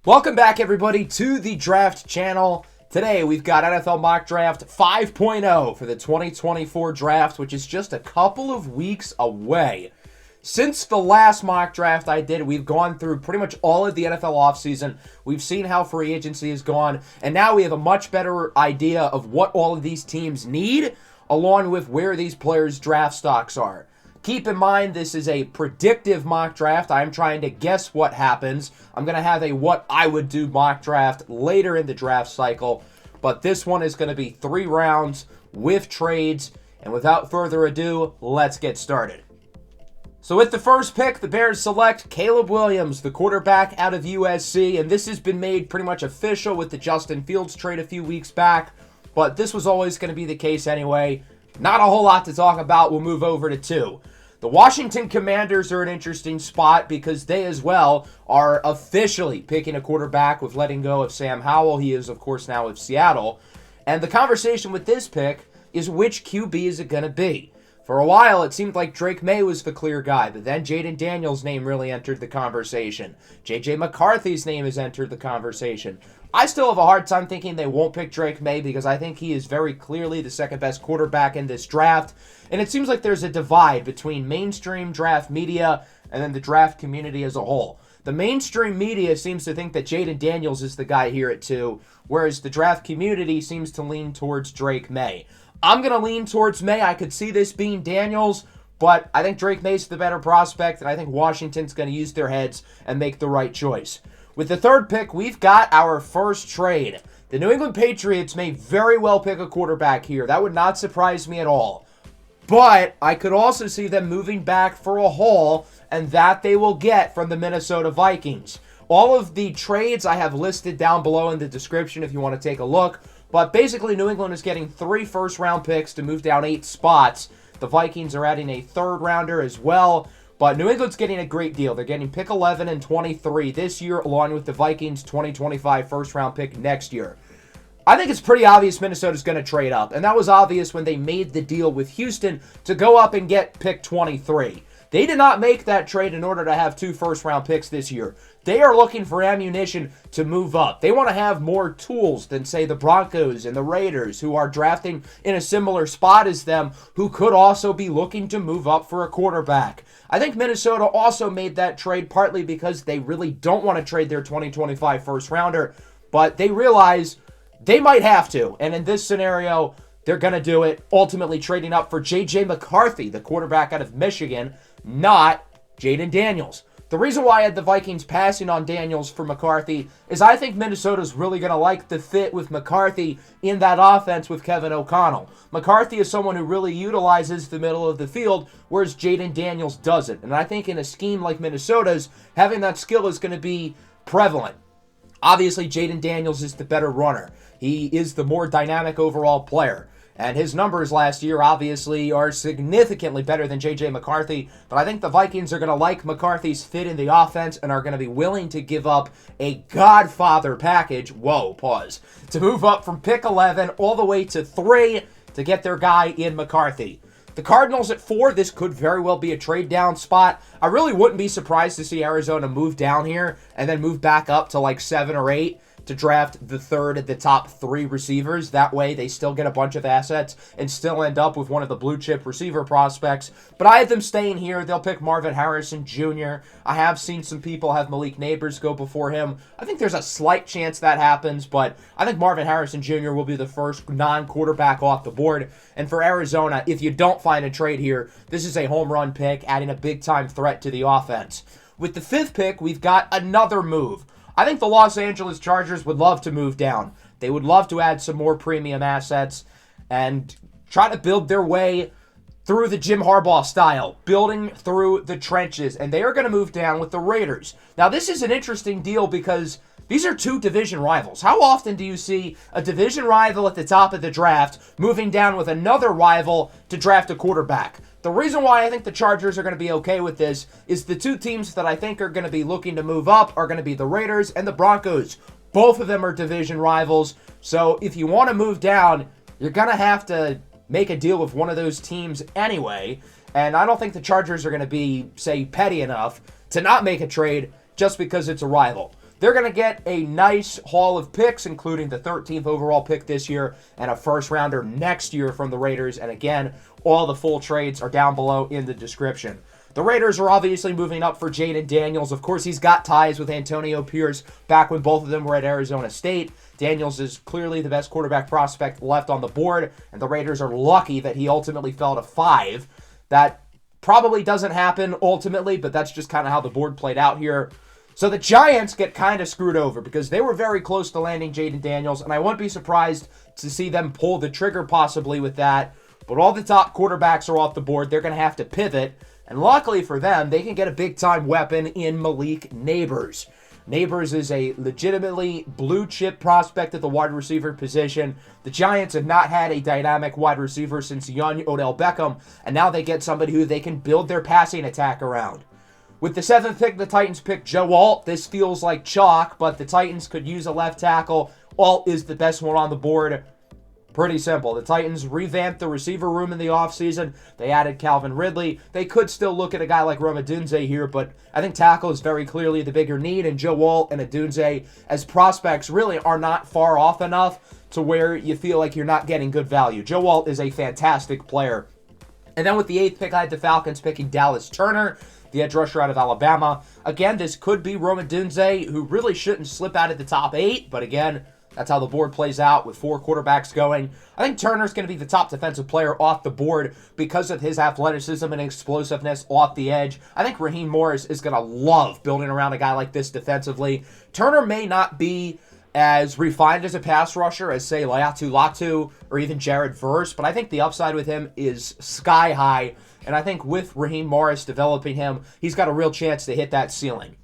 Welcome back, everybody, to the Draft Channel. Today, we've got NFL Mock Draft 5.0 for the 2024 draft, which is just a couple of weeks away. Since the last mock draft I did, we've gone through pretty much all of the NFL offseason. We've seen how free agency has gone, and now we have a much better idea of what all of these teams need, along with where these players' draft stocks are. Keep in mind, this is a predictive mock draft. I'm trying to guess what happens. I'm going to have a what I would do mock draft later in the draft cycle. But this one is going to be 3 rounds with trades. And without further ado, let's get started. So with the first pick, the Bears select Caleb Williams, the quarterback out of USC. And this has been made pretty much official with the Justin Fields trade a few weeks back. But this was always going to be the case anyway. Not a whole lot to talk about. We'll move over to 2. The Washington Commanders are an interesting spot because they as well are officially picking a quarterback with letting go of Sam Howell. He is, of course, now with Seattle. And the conversation with this pick is which QB is it going to be? For a while, it seemed like Drake Maye was the clear guy, but then Jayden Daniels' name really entered the conversation. J.J. McCarthy's name has entered the conversation. I still have a hard time thinking they won't pick Drake Maye because I think he is very clearly the second best quarterback in this draft. And it seems like there's a divide between mainstream draft media and then the draft community as a whole. The mainstream media seems to think that Jayden Daniels is the guy here at 2, whereas the draft community seems to lean towards Drake Maye. I'm going to lean towards Maye. I could see this being Daniels, but I think Drake Maye's the better prospect, and I think Washington's going to use their heads and make the right choice. With the third pick, we've got our first trade. The New England Patriots may very well pick a quarterback here. That would not surprise me at all. But I could also see them moving back for a haul, and that they will get from the Minnesota Vikings. All of the trades I have listed down below in the description if you want to take a look. But basically, New England is getting 3 first-round picks to move down 8 spots. The Vikings are adding a third-rounder as well. But New England's getting a great deal. They're getting pick 11 and 23 this year, along with the Vikings' 2025 first-round pick next year. I think it's pretty obvious Minnesota's going to trade up, and that was obvious when they made the deal with Houston to go up and get pick 23. They did not make that trade in order to have 2 first-round picks this year. They are looking for ammunition to move up. They want to have more tools than, say, the Broncos and the Raiders, who are drafting in a similar spot as them, who could also be looking to move up for a quarterback. I think Minnesota also made that trade partly because they really don't want to trade their 2025 first-rounder, but they realize they might have to, and in this scenario, they're going to do it, ultimately trading up for J.J. McCarthy, the quarterback out of Michigan, not Jayden Daniels. The reason why I had the Vikings passing on Daniels for McCarthy is I think Minnesota's really going to like the fit with McCarthy in that offense with Kevin O'Connell. McCarthy is someone who really utilizes the middle of the field, whereas Jayden Daniels doesn't. And I think in a scheme like Minnesota's, having that skill is going to be prevalent. Obviously, Jayden Daniels is the better runner. He is the more dynamic overall player. And his numbers last year, obviously, are significantly better than J.J. McCarthy. But I think the Vikings are going to like McCarthy's fit in the offense and are going to be willing to give up a Godfather package, to move up from pick 11 all the way to 3 to get their guy in McCarthy. The Cardinals at 4, this could very well be a trade down spot. I really wouldn't be surprised to see Arizona move down here and then move back up to like 7 or 8 to draft the third of the top 3 receivers. That way they still get a bunch of assets and still end up with one of the blue chip receiver prospects. But I have them staying here. They'll pick Marvin Harrison Jr. I have seen some people have Malik Nabers go before him. I think there's a slight chance that happens, but I think Marvin Harrison Jr. will be the first non-quarterback off the board. And for Arizona, if you don't find a trade here, this is a home run pick, adding a big-time threat to the offense. With the 5th pick, we've got another move. I think the Los Angeles Chargers would love to move down. They would love to add some more premium assets and try to build their way through the Jim Harbaugh style, building through the trenches, and they are going to move down with the Raiders. Now, this is an interesting deal because these are 2 division rivals. How often do you see a division rival at the top of the draft moving down with another rival to draft a quarterback? The reason why I think the Chargers are going to be okay with this is the 2 teams that I think are going to be looking to move up are going to be the Raiders and the Broncos. Both of them are division rivals, so if you want to move down, you're going to have to make a deal with one of those teams anyway, and I don't think the Chargers are going to be, say, petty enough to not make a trade just because it's a rival. they're going to get a nice haul of picks, including the 13th overall pick this year and a first-rounder next year from the Raiders. And again, all the full trades are down below in the description. The Raiders are obviously moving up for Jayden Daniels. Of course, he's got ties with Antonio Pierce back when both of them were at Arizona State. Daniels is clearly the best quarterback prospect left on the board, and the Raiders are lucky that he ultimately fell to 5. That probably doesn't happen ultimately, but that's just kind of how the board played out here. So the Giants get kind of screwed over because they were very close to landing Jayden Daniels, and I wouldn't be surprised to see them pull the trigger possibly with that. But all the top quarterbacks are off the board. They're going to have to pivot. And luckily for them, they can get a big-time weapon in Malik Nabers. Nabers is a legitimately blue-chip prospect at the wide receiver position. The Giants have not had a dynamic wide receiver since young Odell Beckham, and now they get somebody who they can build their passing attack around. With the 7th pick, the Titans pick Joe Alt. This feels like chalk, but the Titans could use a left tackle. Alt is the best one on the board. Pretty simple. The Titans revamped the receiver room in the offseason. They added Calvin Ridley. They could still look at a guy like Odunze here, but I think tackle is very clearly the bigger need, and Joe Alt and Odunze as prospects really are not far off enough to where you feel like you're not getting good value. Joe Alt is a fantastic player. And then with the 8th pick, I had the Falcons picking Dallas Turner, the edge rusher out of Alabama. Again, this could be Odunze, who really shouldn't slip out of the top 8, but again, that's how the board plays out with 4 quarterbacks going. I think Turner's going to be the top defensive player off the board because of his athleticism and explosiveness off the edge. I think Raheem Morris is going to love building around a guy like this defensively. Turner may not be as refined as a pass rusher as, say, Latu, or even Jared Verse, but I think the upside with him is sky high, and I think with Raheem Morris developing him, he's got a real chance to hit that ceiling.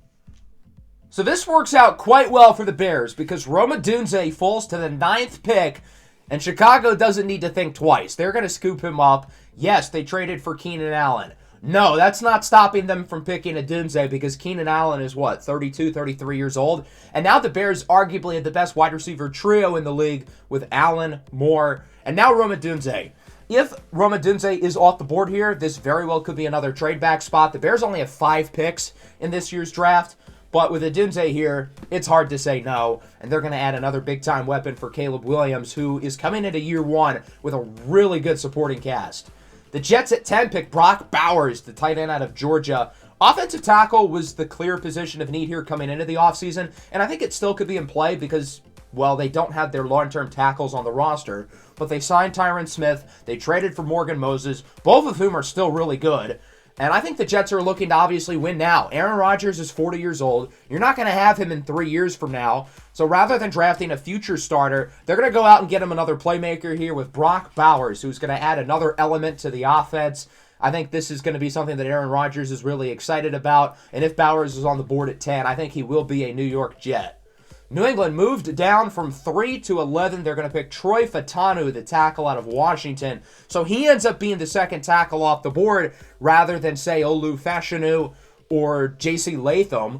So this works out quite well for the Bears because Odunze falls to the 9th pick, and Chicago doesn't need to think twice. They're going to scoop him up. Yes, they traded for Keenan Allen. No, that's not stopping them from picking Odunze because Keenan Allen is, 32, 33 years old? And now the Bears arguably have the best wide receiver trio in the league with Allen, Moore, and now Odunze. If Odunze is off the board here, this very well could be another trade back spot. The Bears only have 5 picks in this year's draft. But with Odunze here, it's hard to say no, and they're going to add another big-time weapon for Caleb Williams, who is coming into year 1 with a really good supporting cast. The Jets at 10 pick Brock Bowers, the tight end out of Georgia. Offensive tackle was the clear position of need here coming into the offseason, and I think it still could be in play because, well, they don't have their long-term tackles on the roster, but they signed Tyron Smith, they traded for Morgan Moses, both of whom are still really good. And I think the Jets are looking to obviously win now. Aaron Rodgers is 40 years old. You're not going to have him in 3 years from now. So rather than drafting a future starter, they're going to go out and get him another playmaker here with Brock Bowers, who's going to add another element to the offense. I think this is going to be something that Aaron Rodgers is really excited about. And if Bowers is on the board at 10, I think he will be a New York Jet. New England moved down from 3 to 11. They're going to pick Troy Fashanu, the tackle out of Washington. So he ends up being the second tackle off the board rather than, say, Olu Fashanu or J.C. Latham.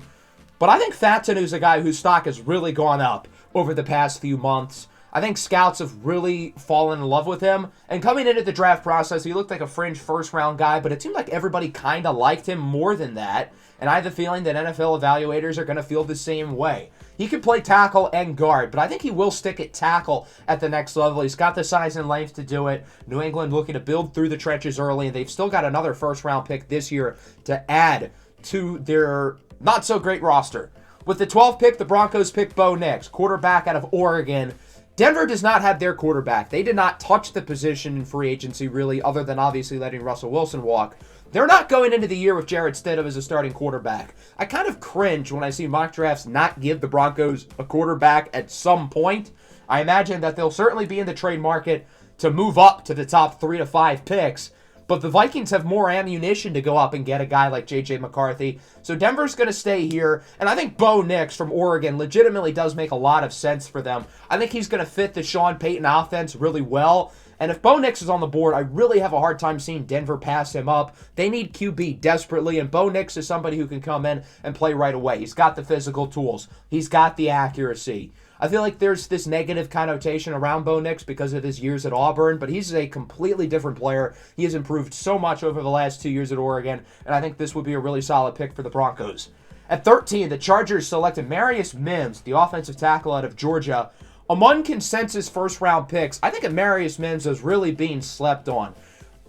But I think Fashanu a guy whose stock has really gone up over the past few months. I think scouts have really fallen in love with him. And coming into the draft process, he looked like a fringe first-round guy, but it seemed like everybody kind of liked him more than that. And I have the feeling that NFL evaluators are going to feel the same way. He can play tackle and guard, but I think he will stick at tackle at the next level. He's got the size and length to do it. New England looking to build through the trenches early, and they've still got another first-round pick this year to add to their not-so-great roster. With the 12th pick, the Broncos pick Bo Nix, quarterback out of Oregon. Denver does not have their quarterback. They did not touch the position in free agency, really, other than obviously letting Russell Wilson walk. They're not going into the year with Jarrett Stidham as a starting quarterback. I kind of cringe when I see mock drafts not give the Broncos a quarterback at some point. I imagine that they'll certainly be in the trade market to move up to the top 3 to 5 picks, but the Vikings have more ammunition to go up and get a guy like J.J. McCarthy. So Denver's going to stay here, and I think Bo Nix from Oregon legitimately does make a lot of sense for them. I think he's going to fit the Sean Payton offense really well. And if Bo Nix is on the board, I really have a hard time seeing Denver pass him up. They need QB desperately, and Bo Nix is somebody who can come in and play right away. He's got the physical tools. He's got the accuracy. I feel like there's this negative connotation around Bo Nix because of his years at Auburn, but he's a completely different player. He has improved so much over the last 2 years at Oregon, and I think this would be a really solid pick for the Broncos. At 13, the Chargers selected Marius Mims, the offensive tackle out of Georgia. Among consensus first-round picks, I think Marius Mims is really being slept on.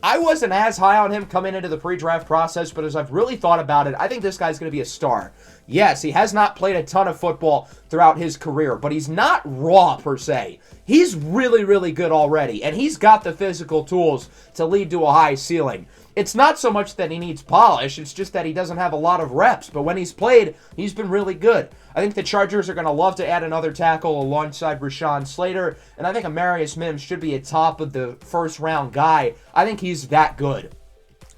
I wasn't as high on him coming into the pre-draft process, but as I've really thought about it, I think this guy's going to be a star. Yes, he has not played a ton of football throughout his career, but he's not raw per se. He's really, really good already, and he's got the physical tools to lead to a high ceiling. It's not so much that he needs polish, it's just that he doesn't have a lot of reps, but when he's played, he's been really good. I think the Chargers are going to love to add another tackle alongside Rashawn Slater, and I think Marius Mims should be a top of the first-round guy. I think he's that good.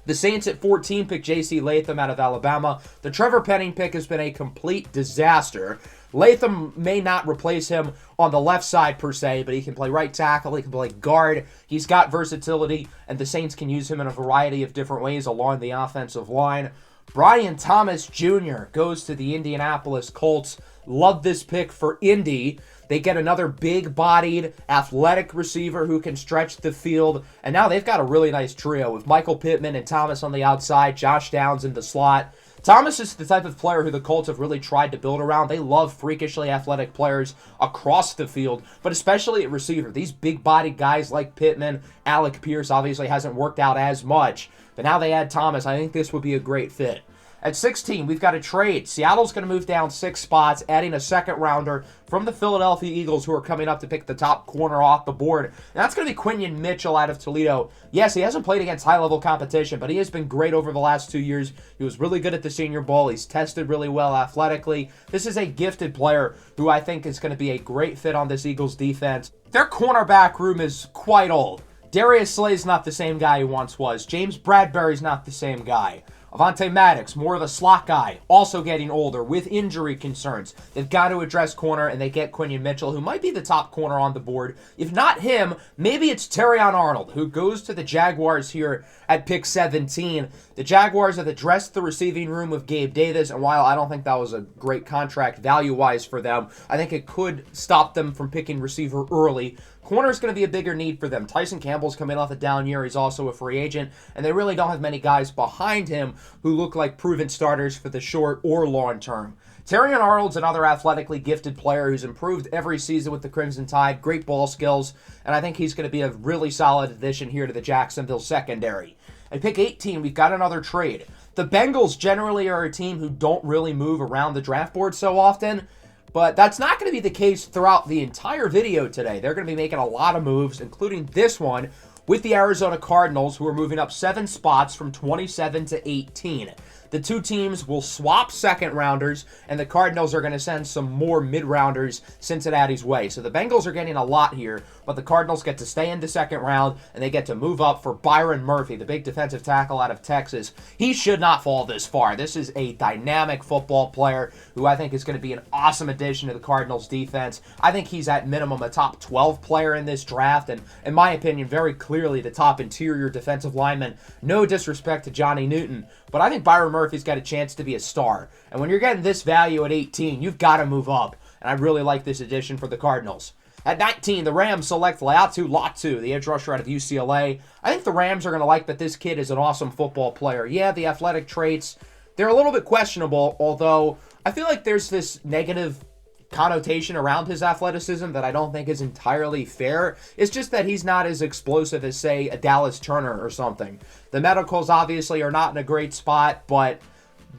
The Saints at 14 pick J.C. Latham out of Alabama. The Trevor Penning pick has been a complete disaster. Latham may not replace him on the left side per se, but he can play right tackle, he can play guard. He's got versatility, and the Saints can use him in a variety of different ways along the offensive line. Brian Thomas Jr. goes to the Indianapolis Colts. Love this pick for Indy. They get another big-bodied, athletic receiver who can stretch the field. And now they've got a really nice trio with Michael Pittman and Thomas on the outside, Josh Downs in the slot. Thomas is the type of player who the Colts have really tried to build around. They love freakishly athletic players across the field, but especially at receiver. These big-bodied guys like Pittman, Alec Pierce obviously hasn't worked out as much. But now they add Thomas. I think this would be a great fit. At 16, we've got a trade. Seattle's going to move down 6 spots, adding a second-rounder from the Philadelphia Eagles, who are coming up to pick the top corner off the board. And that's going to be Quinion Mitchell out of Toledo. Yes, he hasn't played against high-level competition, but he has been great over the last 2 years. He was really good at the Senior Bowl. He's tested really well athletically. This is a gifted player who I think is going to be a great fit on this Eagles defense. Their cornerback room is quite old. Darius Slay's not the same guy he once was. James Bradbury's not the same guy. Avonte Maddox, more of a slot guy, also getting older with injury concerns. They've got to address corner, and they get Quinion Mitchell, who might be the top corner on the board. If not him, maybe it's Terrion Arnold, who goes to the Jaguars here at pick 17. The Jaguars have addressed the receiving room with Gabe Davis, and while I don't think that was a great contract value-wise for them, I think it could stop them from picking receiver early. Corner is going to be a bigger need for them. Tyson Campbell's coming off a down year. He's also a free agent, and they really don't have many guys behind him who look like proven starters for the short or long term. Terrion Arnold's another athletically gifted player who's improved every season with the Crimson Tide, great ball skills, and I think he's going to be a really solid addition here to the Jacksonville secondary. At pick 18, we've got another trade. The Bengals generally are a team who don't really move around the draft board so often, but that's not going to be the case throughout the entire video today. They're going to be making a lot of moves, including this one, with the Arizona Cardinals, who are moving up 7 spots from 27 to 18. The two teams will swap second-rounders, and the Cardinals are going to send some more mid-rounders Cincinnati's way. So the Bengals are getting a lot here, but the Cardinals get to stay in the second round, and they get to move up for Byron Murphy, the big defensive tackle out of Texas. He should not fall this far. This is a dynamic football player who I think is going to be an awesome addition to the Cardinals' defense. I think he's at minimum a top 12 player in this draft, and in my opinion, very clearly the top interior defensive lineman. No disrespect to ZhanNewton, but I think Byron Murphy's got a chance to be a star. And when you're getting this value at 18, you've got to move up. And I really like this addition for the Cardinals. At 19, the Rams select Latu, the edge rusher out of UCLA. I think the Rams are going to like that this kid is an awesome football player. Yeah, the athletic traits, they're a little bit questionable, although I feel like there's this negative connotation around his athleticism that I don't think is entirely fair. It's just that he's not as explosive as, say, a Dallas Turner or something. The medicals obviously are not in a great spot, but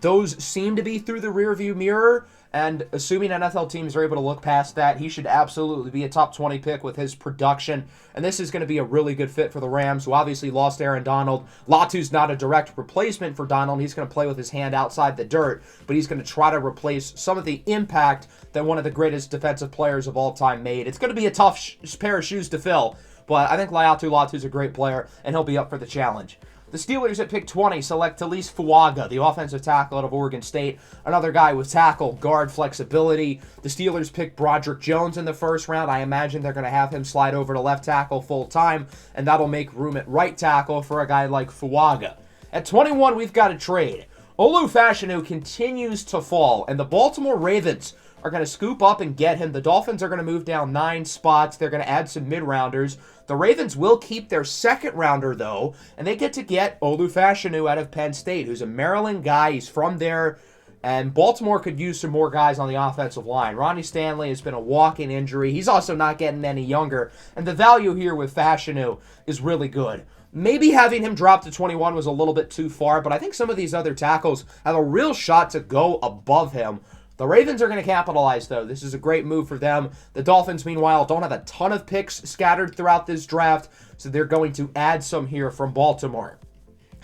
those seem to be through the rearview mirror, and assuming NFL teams are able to look past that, he should absolutely be a top 20 pick with his production, and this is going to be a really good fit for the Rams, who obviously lost Aaron Donald. Latu's not a direct replacement for Donald. He's going to play with his hand outside the dirt, but he's going to try to replace some of the impact that one of the greatest defensive players of all time made. It's going to be a tough pair of shoes to fill, but I think Latu's a great player, and he'll be up for the challenge. The Steelers at pick 20 select Talise Fuaga, the offensive tackle out of Oregon State. Another guy with tackle, guard flexibility. The Steelers pick Broderick Jones in the first round. I imagine they're going to have him slide over to left tackle full time, and that'll make room at right tackle for a guy like Fuaga. At 21, we've got a trade. Olu Fashanu continues to fall, and the Baltimore Ravens are going to scoop up and get him. The Dolphins are going to move down 9 spots. They're going to add some mid-rounders. The Ravens will keep their second-rounder, though, and they get to get Olu Fashanu out of Penn State, who's a Maryland guy. He's from there. And Baltimore could use some more guys on the offensive line. Ronnie Stanley has been a walk-in injury. He's also not getting any younger. And the value here with Fashanu is really good. Maybe having him drop to 21 was a little bit too far, but I think some of these other tackles have a real shot to go above him. The Ravens are going to capitalize, though. This is a great move for them. The Dolphins, meanwhile, don't have a ton of picks scattered throughout this draft, so they're going to add some here from Baltimore.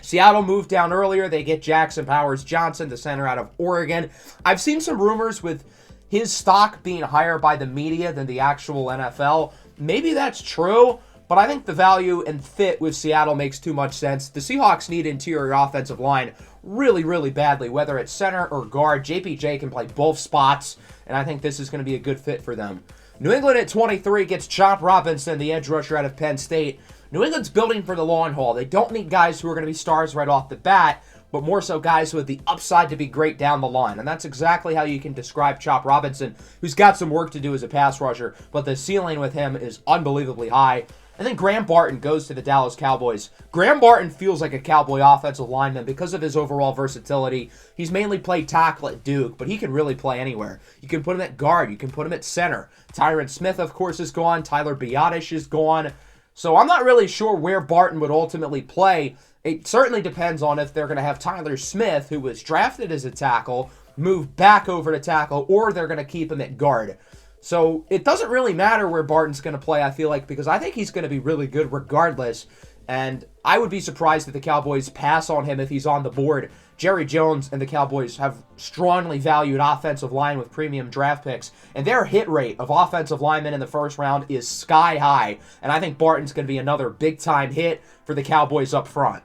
Seattle moved down earlier. They get Jackson Powers-Johnson, the center out of Oregon. I've seen some rumors with his stock being higher by the media than the actual NFL. Maybe that's true, but I think the value and fit with Seattle makes too much sense. The Seahawks need interior offensive line really, really badly, whether it's center or guard. JPJ can play both spots, and I think this is going to be a good fit for them. New England at 23 gets Chop Robinson, the edge rusher out of Penn State. New England's building for the long haul. They don't need guys who are going to be stars right off the bat, but more so guys with the upside to be great down the line. And that's exactly how you can describe Chop Robinson, who's got some work to do as a pass rusher, but the ceiling with him is unbelievably high. And then Graham Barton goes to the Dallas Cowboys. Graham Barton feels like a Cowboy offensive lineman because of his overall versatility. He's mainly played tackle at Duke, but he can really play anywhere. You can put him at guard. You can put him at center. Tyron Smith, of course, is gone. Tyler Biotish is gone. So I'm not really sure where Barton would ultimately play. It certainly depends on if they're going to have Tyler Smith, who was drafted as a tackle, move back over to tackle, or they're going to keep him at guard. So it doesn't really matter where Barton's going to play, I feel like, because I think he's going to be really good regardless. And I would be surprised if the Cowboys pass on him if he's on the board. Jerry Jones and the Cowboys have strongly valued offensive line with premium draft picks, and their hit rate of offensive linemen in the first round is sky high, and I think Barton's going to be another big-time hit for the Cowboys up front.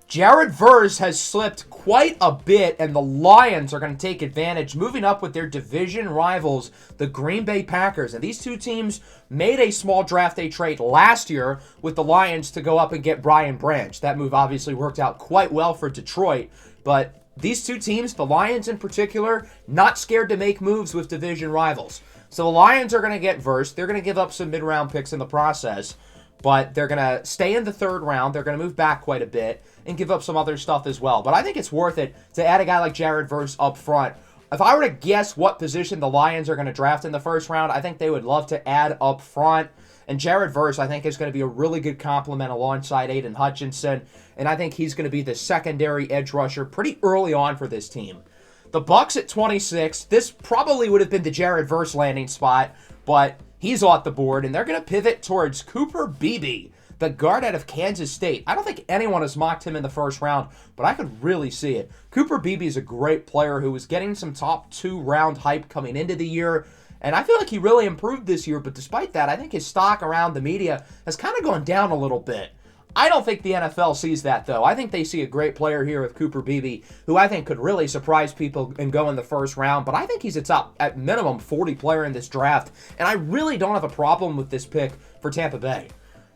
Jared Verse has slipped quite a bit, and the Lions are going to take advantage, moving up with their division rivals, the Green Bay Packers. And these two teams made a small draft day trade last year with the Lions to go up and get Brian Branch. That move obviously worked out quite well for Detroit, but these two teams, the Lions in particular, not scared to make moves with division rivals. So the Lions are going to get Verse. They're going to give up some mid-round picks in the process, but they're going to stay in the third round. They're going to move back quite a bit and give up some other stuff as well. But I think it's worth it to add a guy like Jared Verse up front. If I were to guess what position the Lions are going to draft in the first round, I think they would love to add up front. And Jared Verse, I think, is going to be a really good complement alongside Aiden Hutchinson. And I think he's going to be the secondary edge rusher pretty early on for this team. The Bucs at 26. This probably would have been the Jared Verse landing spot, but he's off the board, and they're going to pivot towards Cooper Beebe, the guard out of Kansas State. I don't think anyone has mocked him in the first round, but I could really see it. Cooper Beebe is a great player who was getting some top 2-round hype coming into the year, and I feel like he really improved this year, but despite that, I think his stock around the media has kind of gone down a little bit. I don't think the NFL sees that, though. I think they see a great player here with Cooper Beebe, who I think could really surprise people and go in the first round, but I think he's a top, at minimum, 40 player in this draft, and I really don't have a problem with this pick for Tampa Bay.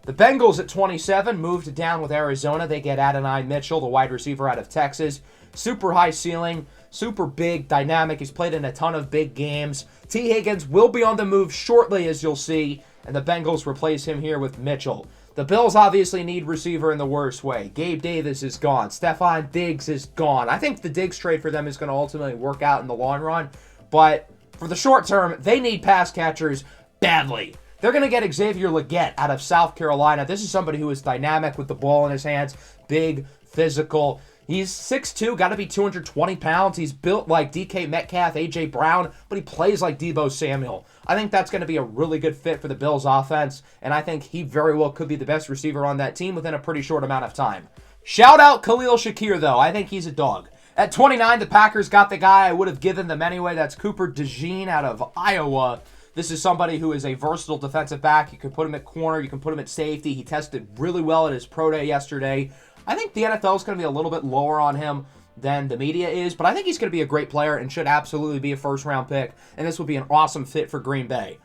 The Bengals at 27 moved down with Arizona. They get Adonai Mitchell, the wide receiver out of Texas. Super high ceiling, super big, dynamic. He's played in a ton of big games. Tee Higgins will be on the move shortly, as you'll see, and the Bengals replace him here with Mitchell. The Bills obviously need receiver in the worst way. Gabe Davis is gone. Stephon Diggs is gone. I think the Diggs trade for them is going to ultimately work out in the long run, but for the short term, they need pass catchers badly. They're going to get Xavier Legette out of South Carolina. This is somebody who is dynamic with the ball in his hands, big, physical. He's 6'2", got to be 220 pounds. He's built like DK Metcalf, A.J. Brown, but he plays like Deebo Samuel. I think that's going to be a really good fit for the Bills' offense, and I think he very well could be the best receiver on that team within a pretty short amount of time. Shout out Khalil Shakir, though. I think he's a dog. At 29, the Packers got the guy I would have given them anyway. That's Cooper DeJean out of Iowa. This is somebody who is a versatile defensive back. You can put him at corner. You can put him at safety. He tested really well at his pro day yesterday. I think the NFL is going to be a little bit lower on him than the media is, but I think he's going to be a great player and should absolutely be a first-round pick, and this would be an awesome fit for Green Bay.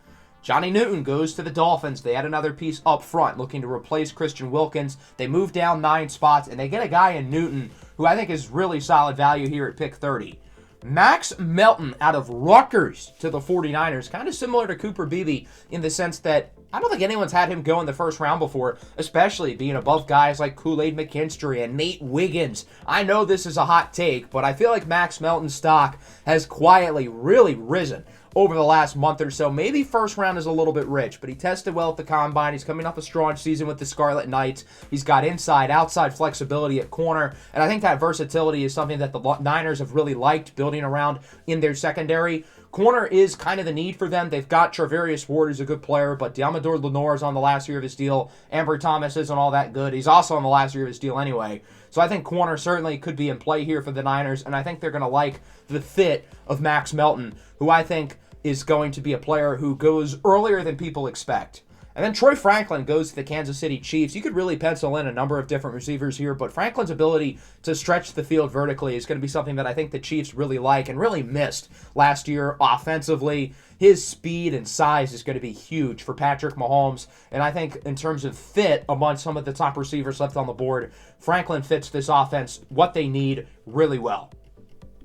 ZhanNewton goes to the Dolphins. They add another piece up front looking to replace Christian Wilkins. They move down 9 spots, and they get a guy in Newton who I think is really solid value here at pick 30. Max Melton out of Rutgers to the 49ers. Kind of similar to Cooper Beebe in the sense that I don't think anyone's had him go in the first round before, especially being above guys like Kool-aid McKinstry and Nate Wiggins. I know this is a hot take, but I feel like Max Melton's stock has quietly really risen over the last month or so. Maybe first round is a little bit rich, but he tested well at the combine. He's coming off a strong season with the Scarlet Knights. He's got inside, outside flexibility at corner, and I think that versatility is something that the Niners have really liked building around in their secondary. Corner is kind of the need for them. They've got Charvarius Ward, who's a good player, but Deommodore Lenoir is on the last year of his deal. Ambry Thomas isn't all that good. He's also on the last year of his deal anyway. So I think corner certainly could be in play here for the Niners, and I think they're going to like the fit of Max Melton, who I think is going to be a player who goes earlier than people expect. And then Troy Franklin goes to the Kansas City Chiefs. You could really pencil in a number of different receivers here, but Franklin's ability to stretch the field vertically is going to be something that I think the Chiefs really like and really missed last year offensively. His speed and size is going to be huge for Patrick Mahomes, and I think in terms of fit among some of the top receivers left on the board, Franklin fits this offense, what they need, really well.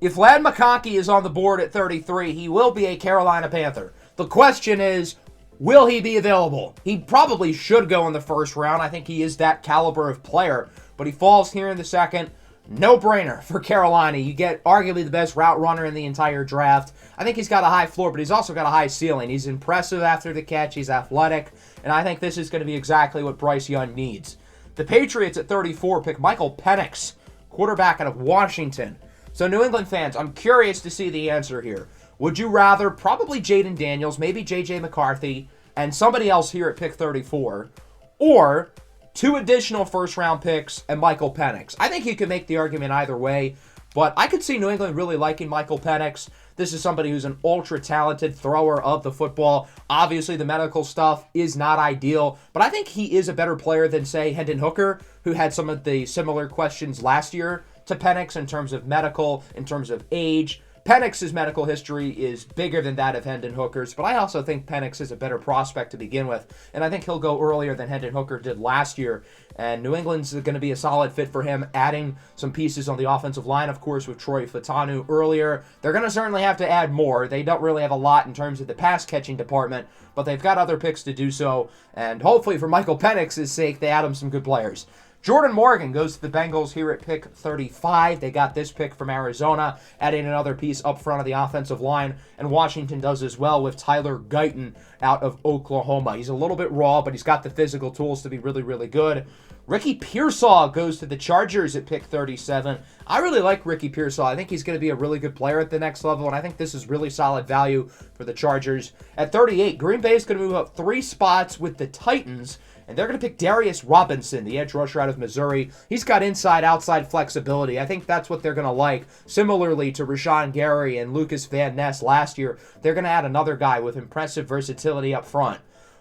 If Ladd McConkey is on the board at 33, he will be a Carolina Panther. The question is, will he be available? He probably should go in the first round. I think he is that caliber of player, but he falls here in the second. No-brainer for Carolina. You get arguably the best route runner in the entire draft. I think he's got a high floor, but he's also got a high ceiling. He's impressive after the catch. He's athletic, and I think this is going to be exactly what Bryce Young needs. The Patriots at 34 pick Michael Penix, quarterback out of Washington. So New England fans, I'm curious to see the answer here. Would you rather probably Jayden Daniels, maybe J.J. McCarthy, and somebody else here at pick 34, or 2 additional first-round picks and Michael Penix? I think you could make the argument either way, but I could see New England really liking Michael Penix. This is somebody who's an ultra-talented thrower of the football. Obviously, the medical stuff is not ideal, but I think he is a better player than, say, Hendon Hooker, who had some of the similar questions last year to Penix in terms of medical, in terms of age. Penix's medical history is bigger than that of Hendon Hooker's, but I also think Penix is a better prospect to begin with, and I think he'll go earlier than Hendon Hooker did last year, and New England's going to be a solid fit for him, adding some pieces on the offensive line, of course, with Troy Fashanu earlier. They're going to certainly have to add more. They don't really have a lot in terms of the pass-catching department, but they've got other picks to do so, and hopefully for Michael Penix's sake, they add him some good players. Jordan Morgan goes to the Bengals here at pick 35. They got this pick from Arizona, adding another piece up front of the offensive line, and Washington does as well with Tyler Guyton out of Oklahoma. He's a little bit raw, but he's got the physical tools to be really, really good. Ricky Pearsall goes to the Chargers at pick 37. I really like Ricky Pearsall. I think he's going to be a really good player at the next level, and I think this is really solid value for the Chargers. At 38, Green Bay is going to move up 3 spots with the Titans, and they're going to pick Darius Robinson, the edge rusher out of Missouri. He's got inside-outside flexibility. I think that's what they're going to like. Similarly to Rashawn Gary and Lucas Van Ness last year, they're going to add another guy with impressive versatility up front.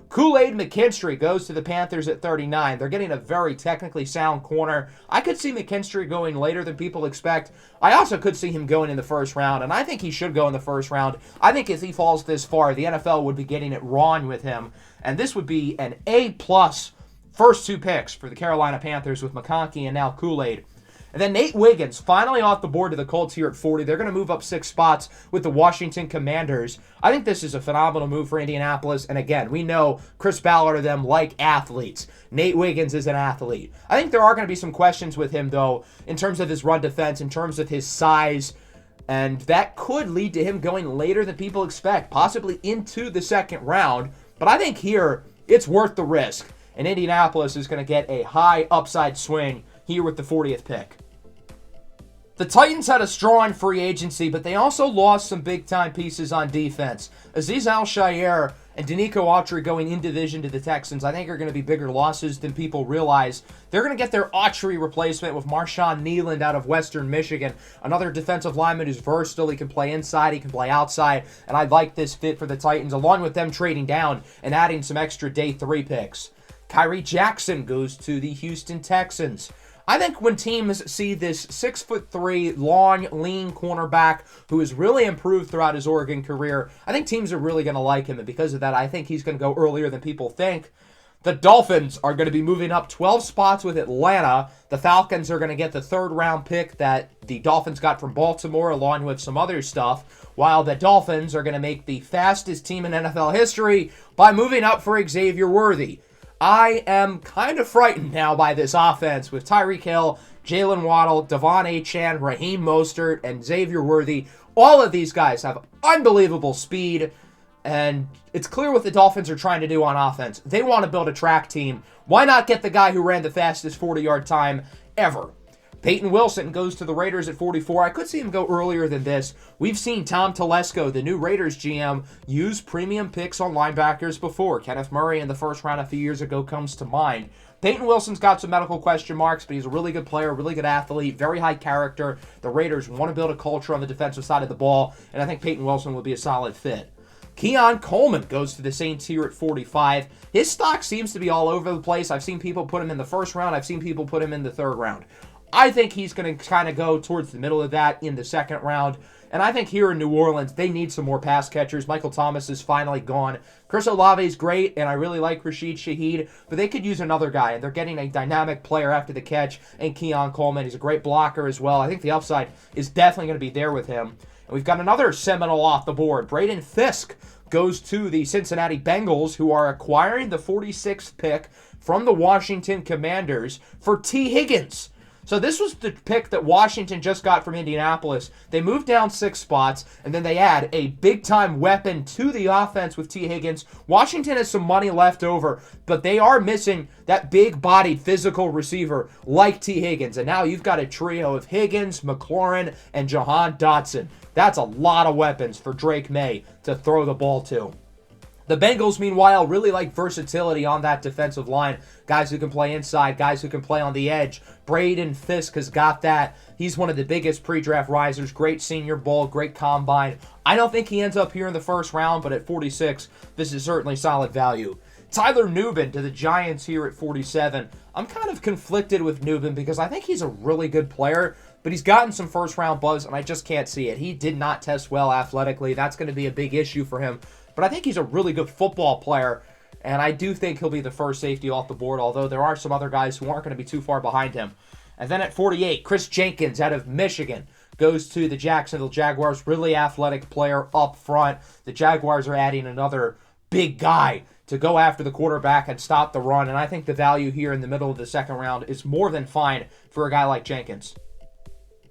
Kool-aid McKinstry goes to the Panthers at 39. They're getting a very technically sound corner. I could see McKinstry going later than people expect. I also could see him going in the first round, and I think he should go in the first round. I think if he falls this far, the NFL would be getting it wrong with him, and this would be an A-plus first 2 picks for the Carolina Panthers with McConkey and now Kool-aid. And then Nate Wiggins, finally off the board to the Colts here at 40. They're going to move up 6 spots with the Washington Commanders. I think this is a phenomenal move for Indianapolis. And again, we know Chris Ballard and them like athletes. Nate Wiggins is an athlete. I think there are going to be some questions with him, though, in terms of his run defense, in terms of his size. And that could lead to him going later than people expect, possibly into the second round. But I think here, it's worth the risk. And Indianapolis is going to get a high upside swing here with the 40th pick. The Titans had a strong free agency, but they also lost some big-time pieces on defense. Azeez Al-Shaair and Danico Autry going in division to the Texans, I think are going to be bigger losses than people realize. They're going to get their Autry replacement with Marshawn Kneeland out of Western Michigan, another defensive lineman who's versatile. He can play inside, he can play outside, and I like this fit for the Titans, along with them trading down and adding some extra day 3 picks. Kyrie Jackson goes to the Houston Texans. I think when teams see this 6'3", long, lean cornerback who has really improved throughout his Oregon career, I think teams are really going to like him, and because of that, I think he's going to go earlier than people think. The Dolphins are going to be moving up 12 spots with Atlanta. The Falcons are going to get the third-round pick that the Dolphins got from Baltimore, along with some other stuff, while the Dolphins are going to make the fastest team in NFL history by moving up for Xavier Worthy. I am kind of frightened now by this offense with Tyreek Hill, Jalen Waddle, Devon Achane, Raheem Mostert, and Xavier Worthy. All of these guys have unbelievable speed, and it's clear what the Dolphins are trying to do on offense. They want to build a track team. Why not get the guy who ran the fastest 40-yard time ever? Peyton Wilson goes to the Raiders at 44. I could see him go earlier than this. We've seen Tom Telesco, the new Raiders GM, use premium picks on linebackers before. Kenneth Murray in the first round a few years ago comes to mind. Peyton Wilson's got some medical question marks, but he's a really good player, really good athlete, very high character. The Raiders want to build a culture on the defensive side of the ball, and I think Peyton Wilson will be a solid fit. Keon Coleman goes to the Saints here at 45. His stock seems to be all over the place. I've seen people put him in the first round. I've seen people put him in the third round. I think he's going to kind of go towards the middle of that in the second round. And I think here in New Orleans, they need some more pass catchers. Michael Thomas is finally gone. Chris Olave is great, and I really like Rashid Shaheed, but they could use another guy, and they're getting a dynamic player after the catch, and Keon Coleman. He's a great blocker as well. I think the upside is definitely going to be there with him. And we've got another Seminole off the board. Braden Fisk goes to the Cincinnati Bengals, who are acquiring the 46th pick from the Washington Commanders for Tee Higgins. So this was the pick that Washington just got from Indianapolis. They moved down 6 spots, and then they add a big-time weapon to the offense with Tee Higgins. Washington has some money left over, but they are missing that big-bodied physical receiver like Tee Higgins. And now you've got a trio of Higgins, McLaurin, and Jahan Dotson. That's a lot of weapons for Drake Maye to throw the ball to. The Bengals, meanwhile, really like versatility on that defensive line. Guys who can play inside, guys who can play on the edge. Braden Fisk has got that. He's one of the biggest pre-draft risers. Great Senior Bowl, great combine. I don't think he ends up here in the first round, but at 46, this is certainly solid value. Tyler Nubin to the Giants here at 47. I'm kind of conflicted with Nubin because I think he's a really good player, but he's gotten some first-round buzz, and I just can't see it. He did not test well athletically. That's going to be a big issue for him. But I think he's a really good football player, and I do think he'll be the first safety off the board, although there are some other guys who aren't going to be too far behind him. And then at 48, Chris Jenkins out of Michigan goes to the Jacksonville Jaguars. Really athletic player up front. The Jaguars are adding another big guy to go after the quarterback and stop the run, and I think the value here in the middle of the second round is more than fine for a guy like Jenkins.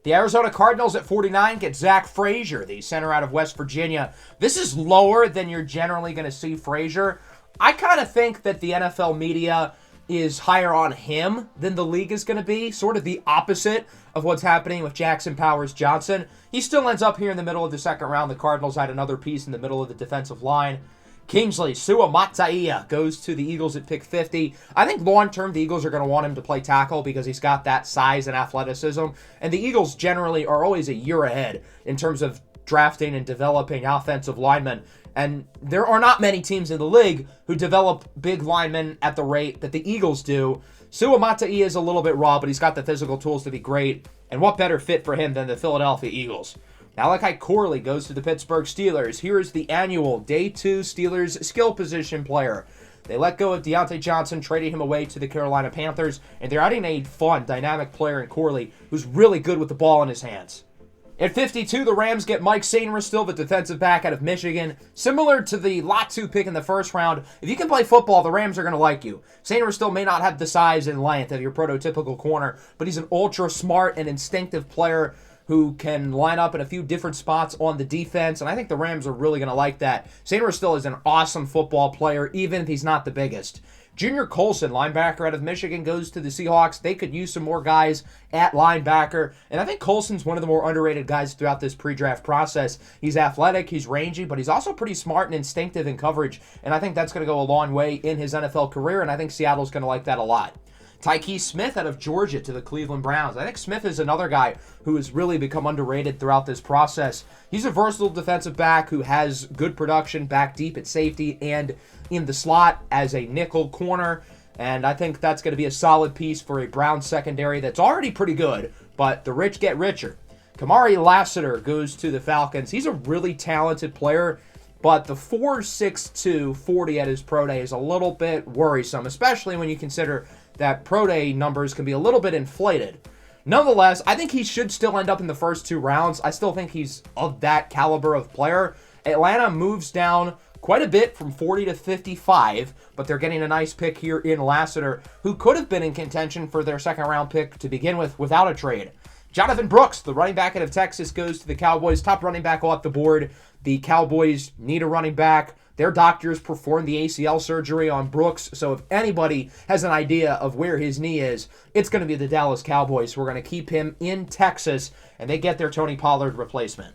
The Arizona Cardinals at 49 get Zach Frazier, the center out of West Virginia. This is lower than you're generally going to see Frazier. I kind of think that the NFL media is higher on him than the league is going to be, sort of the opposite of what's happening with Jackson Powers-Johnson. He still ends up here in the middle of the second round. The Cardinals had another piece in the middle of the defensive line. Kingsley Suamataia goes to the Eagles at pick 50. I think long-term the Eagles are going to want him to play tackle because he's got that size and athleticism. And the Eagles generally are always a year ahead in terms of drafting and developing offensive linemen. And there are not many teams in the league who develop big linemen at the rate that the Eagles do. Suamataia is a little bit raw, but he's got the physical tools to be great. And what better fit for him than the Philadelphia Eagles? Malachi Corley goes to the Pittsburgh Steelers. Here is the annual Day 2 Steelers skill position player. They let go of Deontay Johnson, trading him away to the Carolina Panthers, and they're adding a fun, dynamic player in Corley who's really good with the ball in his hands. At 52, the Rams get Mike Sainristil, the defensive back out of Michigan. Similar to the Latu pick in the first round, if you can play football, the Rams are going to like you. Sainristil may not have the size and length of your prototypical corner, but he's an ultra-smart and instinctive player who can line up in a few different spots on the defense, and I think the Rams are really going to like that. Sainristil is an awesome football player, even if he's not the biggest. Junior Colson, linebacker out of Michigan, goes to the Seahawks. They could use some more guys at linebacker, and I think Colson's one of the more underrated guys throughout this pre-draft process. He's athletic, he's rangy, but he's also pretty smart and instinctive in coverage, and I think that's going to go a long way in his NFL career, and I think Seattle's going to like that a lot. Tyke Smith out of Georgia to the Cleveland Browns. I think Smith is another guy who has really become underrated throughout this process. He's a versatile defensive back who has good production back deep at safety and in the slot as a nickel corner. And I think that's going to be a solid piece for a Browns secondary that's already pretty good, but the rich get richer. Kamari Lassiter goes to the Falcons. He's a really talented player, but the 4.62 40 at his pro day is a little bit worrisome, especially when you consider that pro day numbers can be a little bit inflated. Nonetheless, I think he should still end up in the first 2 rounds. I still think he's of that caliber of player. Atlanta moves down quite a bit from 40 to 55, but they're getting a nice pick here in Lassiter, who could have been in contention for their second-round pick to begin with without a trade. Jonathan Brooks, the running back out of Texas, goes to the Cowboys. Top running back off the board. The Cowboys need a running back. Their doctors performed the ACL surgery on Brooks, so if anybody has an idea of where his knee is, it's going to be the Dallas Cowboys. We're going to keep him in Texas, and they get their Tony Pollard replacement.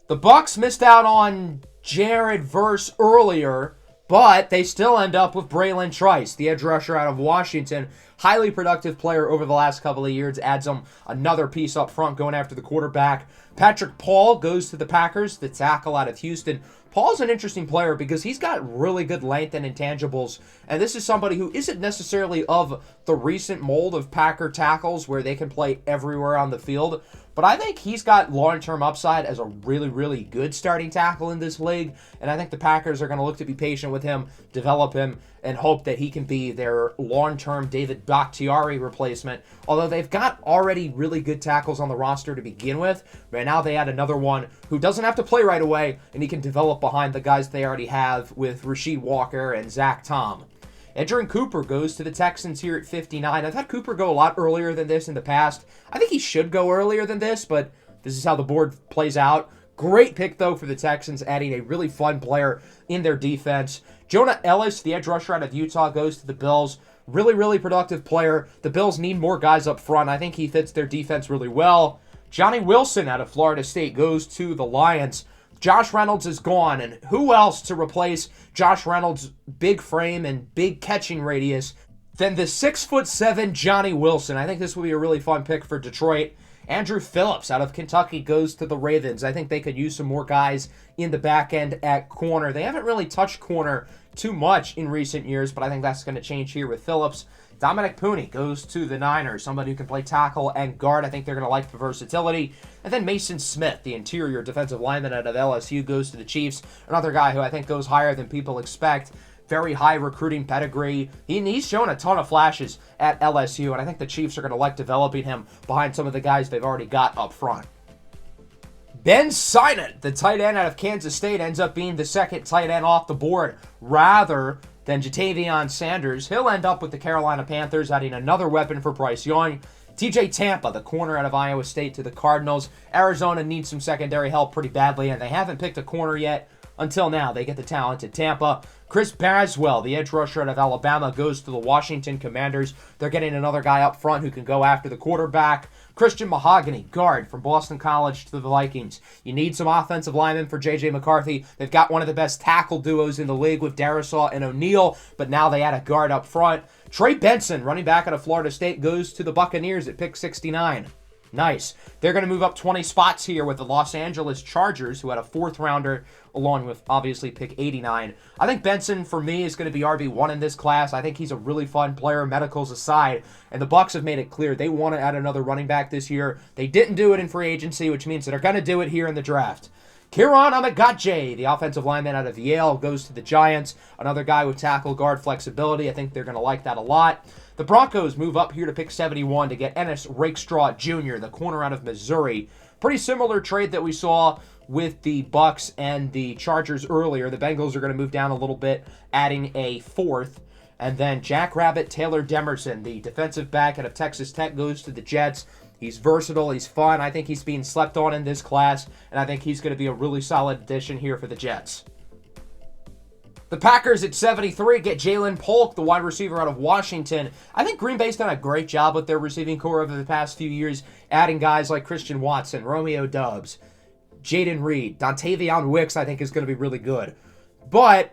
The Bucs missed out on Jared Verse earlier, but they still end up with Braylon Trice, the edge rusher out of Washington. Highly productive player over the last couple of years. Adds them another piece up front going after the quarterback. Patrick Paul goes to the Packers, the tackle out of Houston. Paul's an interesting player because he's got really good length and intangibles, and this is somebody who isn't necessarily of the recent mold of Packer tackles where they can play everywhere on the field, but I think he's got long-term upside as a really, really good starting tackle in this league, and I think the Packers are going to look to be patient with him, develop him, and hope that he can be their long-term David Bakhtiari replacement, although they've got already really good tackles on the roster to begin with, but now they add another one who doesn't have to play right away, and he can develop behind the guys they already have with Rasheed Walker and Zach Tom. Edgerrin Cooper goes to the Texans here at 59. I've had Cooper go a lot earlier than this in the past. I think he should go earlier than this, but this is how the board plays out. Great pick, though, for the Texans, adding a really fun player in their defense. Jonah Ellis, the edge rusher out of Utah, goes to the Bills. Really, really productive player. The Bills need more guys up front. I think he fits their defense really well. Johnny Wilson out of Florida State goes to the Lions. Josh Reynolds is gone, and who else to replace Josh Reynolds' big frame and big catching radius than the 6'7" Johnny Wilson? I think this will be a really fun pick for Detroit. Andrew Phillips out of Kentucky goes to the Ravens. I think they could use some more guys in the back end at corner. They haven't really touched corner too much in recent years, but I think that's going to change here with Phillips. Dominic Pooney goes to the Niners, somebody who can play tackle and guard. I think they're going to like the versatility. And then Mason Smith, the interior defensive lineman out of LSU, goes to the Chiefs. Another guy who I think goes higher than people expect. Very high recruiting pedigree. He's shown a ton of flashes at LSU, and I think the Chiefs are going to like developing him behind some of the guys they've already got up front. Ben Sinnott, the tight end out of Kansas State, ends up being the second tight end off the board rather than Jatavion Sanders. He'll end up with the Carolina Panthers, adding another weapon for Bryce Young. TJ Tampa, the corner out of Iowa State, to the Cardinals. Arizona needs some secondary help pretty badly, and they haven't picked a corner yet. Until now, they get the talented Tampa. Chris Baswell, the edge rusher out of Alabama, goes to the Washington Commanders. They're getting another guy up front who can go after the quarterback. Christian Mahogany, guard from Boston College to the Vikings. You need some offensive linemen for J.J. McCarthy. They've got one of the best tackle duos in the league with Darisaw and O'Neal, but now they add a guard up front. Trey Benson, running back out of Florida State, goes to the Buccaneers at pick 69. Nice. They're going to move up 20 spots here with the Los Angeles Chargers, who had a fourth rounder, along with, obviously, pick 89. I think Benson, for me, is going to be RB1 in this class. I think he's a really fun player, medicals aside. And the Bucs have made it clear they want to add another running back this year. They didn't do it in free agency, which means that they're going to do it here in the draft. Kieran Amegadjie, the offensive lineman out of Yale, goes to the Giants. Another guy with tackle guard flexibility. I think they're going to like that a lot. The Broncos move up here to pick 71 to get Ennis Rakestraw Jr., the corner out of Missouri. Pretty similar trade that we saw with the Bucs and the Chargers earlier. The Bengals are going to move down a little bit, adding a fourth. And then Jackrabbit Taylor Demerson, the defensive back out of Texas Tech, goes to the Jets. He's versatile. He's fun. I think he's being slept on in this class, and I think he's going to be a really solid addition here for the Jets. The Packers at 73 get Jalen Polk, the wide receiver out of Washington. I think Green Bay's done a great job with their receiving core over the past few years, adding guys like Christian Watson, Romeo Doubs, Jayden Reed, Dontavion Wicks, I think is going to be really good. But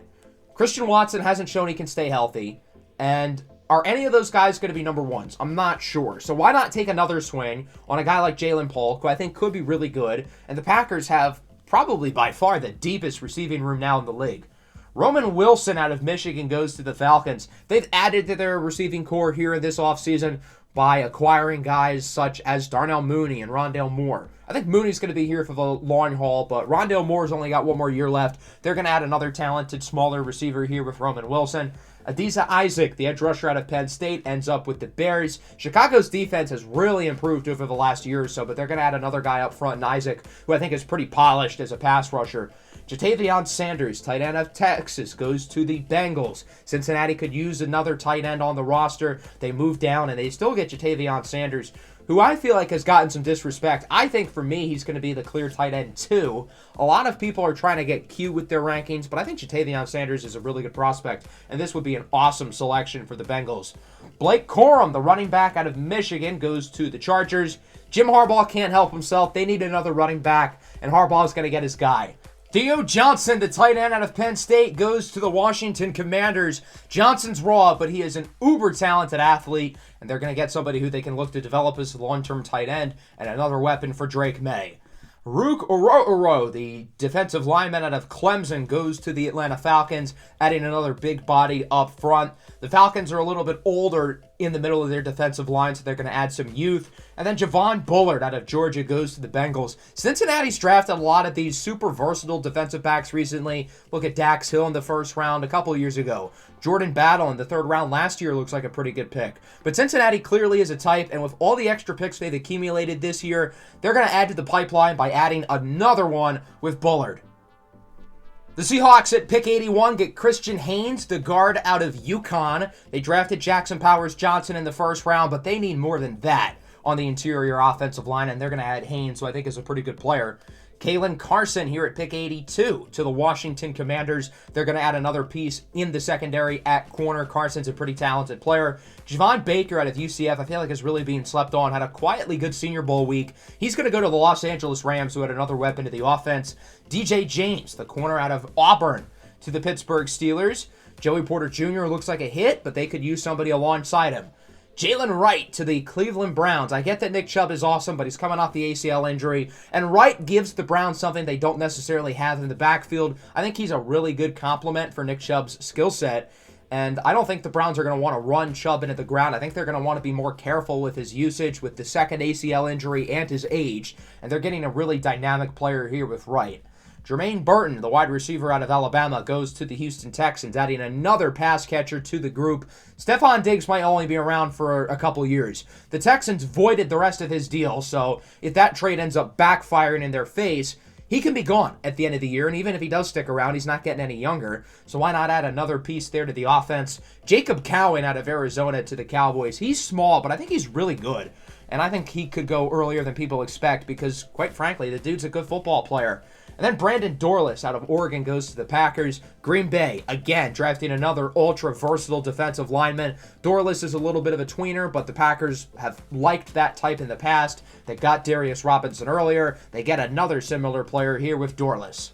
Christian Watson hasn't shown he can stay healthy, and are any of those guys going to be number ones? I'm not sure. So why not take another swing on a guy like Jalen Polk, who I think could be really good, and the Packers have probably by far the deepest receiving room now in the league. Roman Wilson out of Michigan goes to the Falcons. They've added to their receiving core here in this offseason by acquiring guys such as Darnell Mooney and Rondale Moore. I think Mooney's going to be here for the long haul, but Rondale Moore's only got one more year left. They're going to add another talented, smaller receiver here with Roman Wilson. Adisa Isaac, the edge rusher out of Penn State, ends up with the Bears. Chicago's defense has really improved over the last year or so, but they're going to add another guy up front in Isaac, who I think is pretty polished as a pass rusher. Jatavion Sanders, tight end of Texas, goes to the Bengals. Cincinnati could use another tight end on the roster. They move down, and they still get Jatavion Sanders, who I feel like has gotten some disrespect. I think for me, he's going to be the clear tight end too. A lot of people are trying to get cute with their rankings, but I think Jatavion Sanders is a really good prospect, and this would be an awesome selection for the Bengals. Blake Corum, the running back out of Michigan, goes to the Chargers. Jim Harbaugh can't help himself. They need another running back, and Harbaugh's going to get his guy. Theo Johnson, the tight end out of Penn State, goes to the Washington Commanders. Johnson's raw, but he is an uber-talented athlete, and they're going to get somebody who they can look to develop as a long-term tight end and another weapon for Drake Maye. Rook Oro, the defensive lineman out of Clemson, goes to the Atlanta Falcons, adding another big body up front. The Falcons are a little bit older in the middle of their defensive line, so they're going to add some youth. And then Javon Bullard out of Georgia goes to the Bengals. Cincinnati's drafted a lot of these super versatile defensive backs recently. Look at Dax Hill in the first round a couple years ago. Jordan Battle in the third round last year looks like a pretty good pick. But Cincinnati clearly is a type, and with all the extra picks they've accumulated this year, they're going to add to the pipeline by adding another one with Bullard. The Seahawks at pick 81 get Christian Haynes, the guard out of UConn. They drafted Jackson Powers Johnson in the first round, but they need more than that on the interior offensive line, and they're going to add Haynes, who I think is a pretty good player. Kalen Carson here at pick 82 to the Washington Commanders. They're going to add another piece in the secondary at corner. Carson's a pretty talented player. Javon Baker out of UCF, I feel like is really being slept on. Had a quietly good Senior Bowl week. He's going to go to the Los Angeles Rams, who had another weapon to the offense. DJ James, the corner out of Auburn, to the Pittsburgh Steelers. Joey Porter Jr. looks like a hit, but they could use somebody alongside him. Jalen Wright to the Cleveland Browns. I get that Nick Chubb is awesome, but he's coming off the ACL injury. And Wright gives the Browns something they don't necessarily have in the backfield. I think he's a really good complement for Nick Chubb's skill set. And I don't think the Browns are going to want to run Chubb into the ground. I think they're going to want to be more careful with his usage with the second ACL injury and his age. And they're getting a really dynamic player here with Wright. Jermaine Burton, the wide receiver out of Alabama, goes to the Houston Texans, adding another pass catcher to the group. Stephon Diggs might only be around for a couple years. The Texans voided the rest of his deal, so if that trade ends up backfiring in their face, he can be gone at the end of the year, and even if he does stick around, he's not getting any younger. So why not add another piece there to the offense? Jacob Cowan out of Arizona to the Cowboys. He's small, but I think he's really good. And I think he could go earlier than people expect because, quite frankly, the dude's a good football player. And then Brandon Dorlus out of Oregon goes to the Packers. Green Bay, again, drafting another ultra-versatile defensive lineman. Dorlus is a little bit of a tweener, but the Packers have liked that type in the past. They got Darius Robinson earlier. They get another similar player here with Dorlus.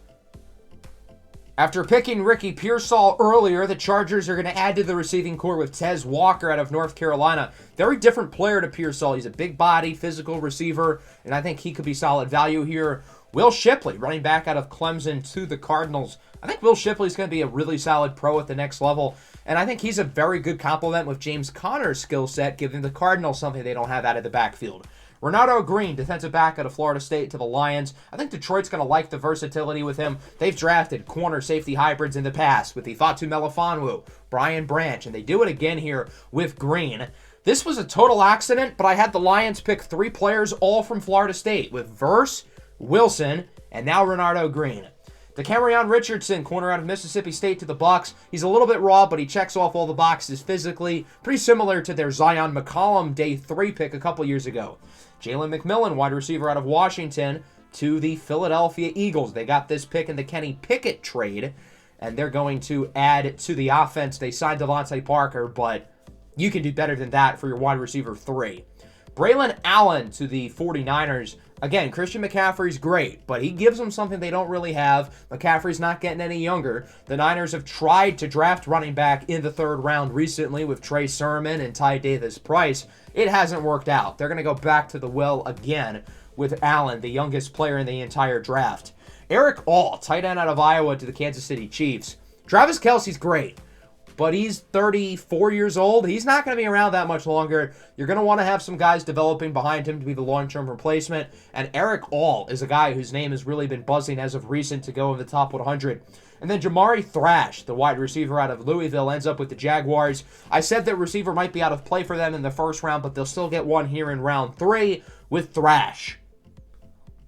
After picking Ricky Pearsall earlier, the Chargers are going to add to the receiving corps with Tez Walker out of North Carolina. Very different player to Pearsall. He's a big body, physical receiver, and I think he could be solid value here. Will Shipley, running back out of Clemson to the Cardinals. I think Will Shipley's going to be a really solid pro at the next level, and I think he's a very good complement with James Conner's skill set, giving the Cardinals something they don't have out of the backfield. Renardo Green, defensive back out of Florida State to the Lions. I think Detroit's going to like the versatility with him. They've drafted corner safety hybrids in the past with the Fatu Melifonwu, Brian Branch, and they do it again here with Green. This was a total accident, but I had the Lions pick 3 players all from Florida State with Verse, Wilson, and now Renardo Green. DeCamerion Richardson, corner out of Mississippi State to the Bucs. He's a little bit raw, but he checks off all the boxes physically. Pretty similar to their Zion McCollum day 3 pick a couple years ago. Jalen McMillan, wide receiver out of Washington, to the Philadelphia Eagles. They got this pick in the Kenny Pickett trade, and they're going to add to the offense. They signed Devontae Parker, but you can do better than that for your wide receiver 3. Braylon Allen to the 49ers. Again, Christian McCaffrey's great, but he gives them something they don't really have. McCaffrey's not getting any younger. The Niners have tried to draft running back in the 3rd round recently with Trey Sermon and Ty Davis-Price. It hasn't worked out. They're going to go back to the well again with Allen, the youngest player in the entire draft. Eric All, tight end out of Iowa to the Kansas City Chiefs. Travis Kelce's great. but he's 34 years old. He's not going to be around that much longer. You're going to want to have some guys developing behind him to be the long-term replacement. And Eric All is a guy whose name has really been buzzing as of recent to go in the top 100. And then Jamari Thrash, the wide receiver out of Louisville, ends up with the Jaguars. I said that receiver might be out of play for them in the first round, but they'll still get one here in round 3 with Thrash.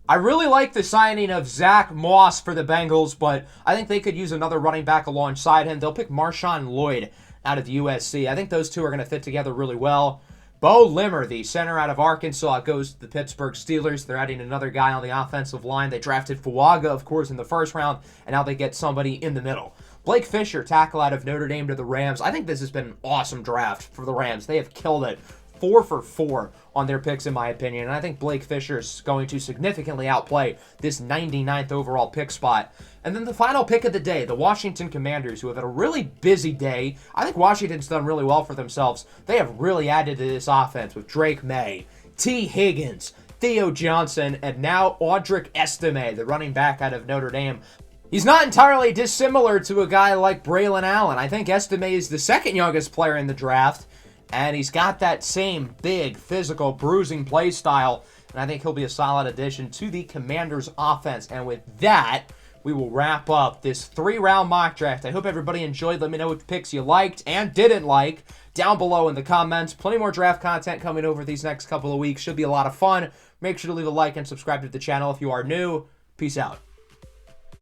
I really like the signing of Zach Moss for the Bengals, but I think they could use another running back alongside him. They'll pick Marshawn Lloyd out of USC. I think those two are going to fit together really well. Bo Limmer, the center out of Arkansas, goes to the Pittsburgh Steelers. They're adding another guy on the offensive line. They drafted Fuaga, of course, in the first round, and now they get somebody in the middle. Blake Fisher, tackle out of Notre Dame to the Rams. I think this has been an awesome draft for the Rams. They have killed it. 4 for 4 on their picks, in my opinion. And I think Blake Fisher is going to significantly outplay this 99th overall pick spot. And then the final pick of the day, the Washington Commanders, who have had a really busy day. I think Washington's done really well for themselves. They have really added to this offense with Drake Maye, Tee Higgins, Theo Johnson, and now Audric Estime, the running back out of Notre Dame. He's not entirely dissimilar to a guy like Braylon Allen. I think Estime is the second youngest player in the draft. And he's got that same big, physical, bruising play style. And I think he'll be a solid addition to the Commanders' offense. And with that, we will wrap up this 3-round mock draft. I hope everybody enjoyed. Let me know which picks you liked and didn't like down below in the comments. Plenty more draft content coming over these next couple of weeks. Should be a lot of fun. Make sure to leave a like and subscribe to the channel if you are new. Peace out.